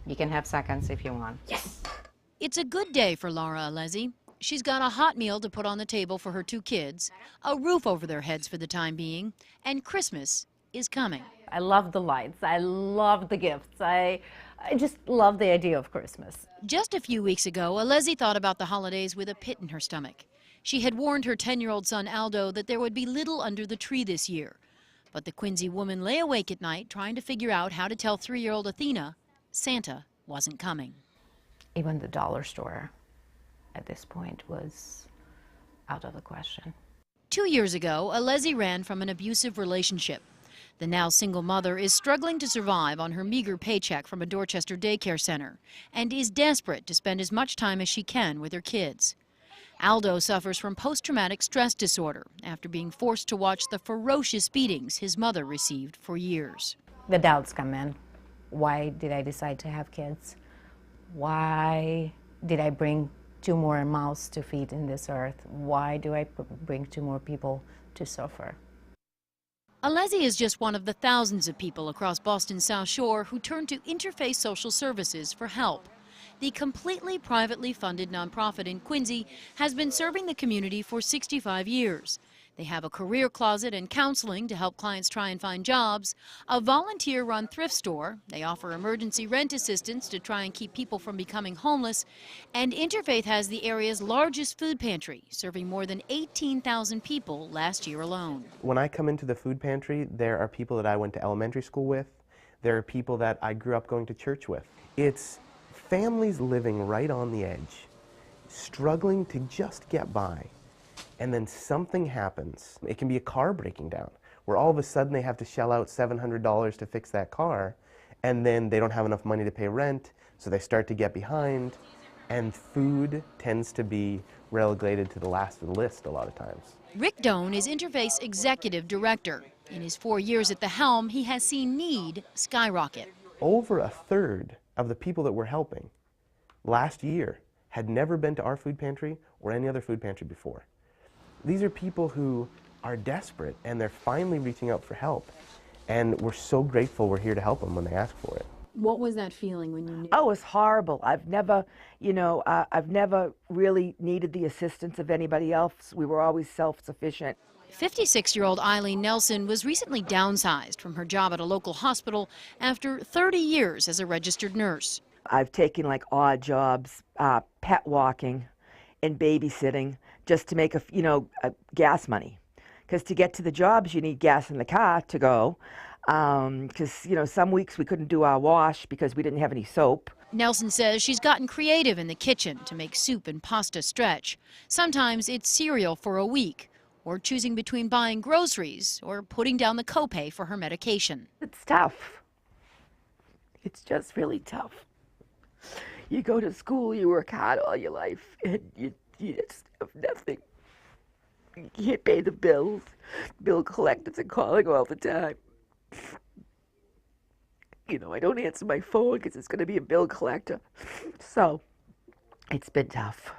You can have seconds if you want. Yes! It's a good day for Laura Alesi. She's got a hot meal to put on the table for her 2 kids, a roof over their heads for the time being, and Christmas is coming. I love the lights. I love the gifts. I just love the idea of Christmas. Just a few weeks ago, Alesi thought about the holidays with a pit in her stomach. She had warned her 10-year-old son Aldo that there would be little under the tree this year. But the Quincy woman lay awake at night trying to figure out how to tell 3-year-old Athena Santa wasn't coming. Even the dollar store at this point was out of the question. 2 years ago, Alesi ran from an abusive relationship. The now single mother is struggling to survive on her meager paycheck from a Dorchester daycare center and is desperate to spend as much time as she can with her kids. Aldo suffers from post-traumatic stress disorder after being forced to watch the ferocious beatings his mother received for years. The doubts come in. Why did I decide to have kids? Why did I bring 2 more mouths to feed in this earth? Why do I bring 2 more people to suffer? Alesi is just one of the thousands of people across Boston's South Shore who turn to Interfaith Social Services for help. The completely privately funded nonprofit in Quincy has been serving the community for 65 years. They have a career closet and counseling to help clients try and find jobs, a volunteer-run thrift store. They offer emergency rent assistance to try and keep people from becoming homeless. And Interfaith has the area's largest food pantry, serving more than 18,000 people last year alone. When I come into the food pantry, there are people that I went to elementary school with. There are people that I grew up going to church with. It's families living right on the edge, struggling to just get by. And then something happens. It can be a car breaking down, where all of a sudden they have to shell out $700 to fix that car, and then they don't have enough money to pay rent, so they start to get behind, and food tends to be relegated to the last of the list a lot of times. Rick Doan is Interfaith's executive director. In his 4 years at the helm, he has seen need skyrocket. Over a third of the people that we're helping last year had never been to our food pantry or any other food pantry before. These are people who are desperate, and they're finally reaching out for help. And we're so grateful we're here to help them when they ask for it. What was that feeling when you knew? Oh, it's horrible. I've never really needed the assistance of anybody else. We were always self-sufficient. 56-year-old Eileen Nelson was recently downsized from her job at a local hospital after 30 years as a registered nurse. I've taken like odd jobs, pet walking and babysitting, just to make a gas money. Because to get to the jobs, you need gas in the car to go. Because, some weeks we couldn't do our wash because we didn't have any soap. Nelson says she's gotten creative in the kitchen to make soup and pasta stretch. Sometimes it's cereal for a week, or choosing between buying groceries or putting down the copay for her medication. It's tough. It's just really tough. You go to school, you work hard all your life, and you just have nothing. You can't pay the bills. Bill collectors are calling all the time. I don't answer my phone because it's going to be a bill collector. So, it's been tough,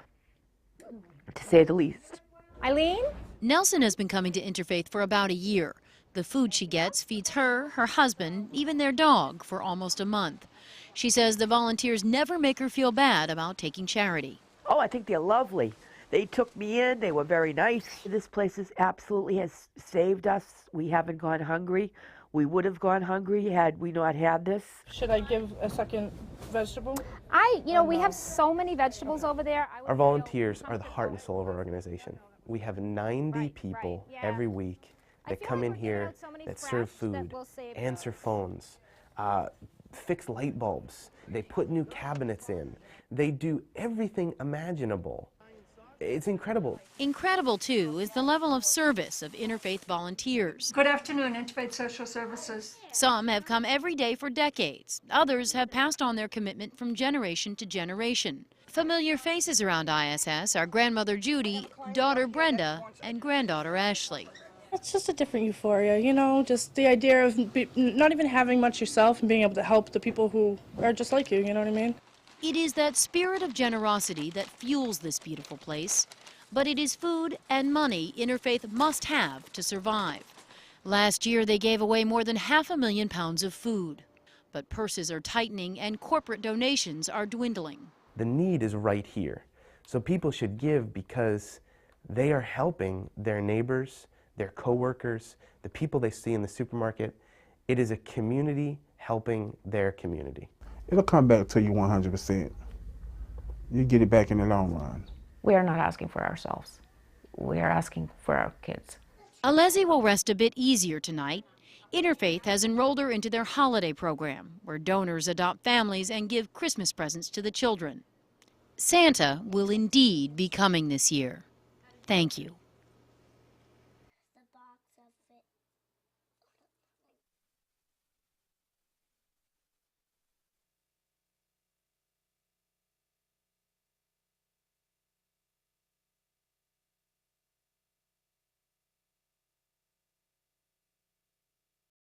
to say the least. Eileen? Nelson has been coming to Interfaith for about a year. The food she gets feeds her, her husband, even their dog for almost a month. She says the volunteers never make her feel bad about taking charity. Oh, I think they're lovely. They took me in. They were very nice. This place absolutely has saved us. We haven't gone hungry. We would have gone hungry had we not had this. Should I give a second vegetable? We have so many vegetables over there. Our volunteers are the heart and soul of our organization. We have 90 people every week that come in here, that serve food, answer phones, fix light bulbs. They put new cabinets in. They do everything imaginable. It's incredible. Incredible, too, is the level of service of Interfaith volunteers. Good afternoon, Interfaith Social Services. Some have come every day for decades. Others have passed on their commitment from generation to generation. Familiar faces around ISS are grandmother Judy, daughter Brenda, and granddaughter Ashley. It's just a different euphoria, just the idea of not even having much yourself and being able to help the people who are just like you know what I mean? It is that spirit of generosity that fuels this beautiful place. But it is food and money Interfaith must have to survive. Last year, they gave away more than £500,000 of food. But purses are tightening and corporate donations are dwindling. The need is right here. So people should give because they are helping their neighbors, their coworkers, the people they see in the supermarket. It is a community helping their community. It'll come back to you 100%. You get it back in the long run. We are not asking for ourselves. We are asking for our kids. Alezi will rest a bit easier tonight. Interfaith has enrolled her into their holiday program, where donors adopt families and give Christmas presents to the children. Santa will indeed be coming this year. Thank you.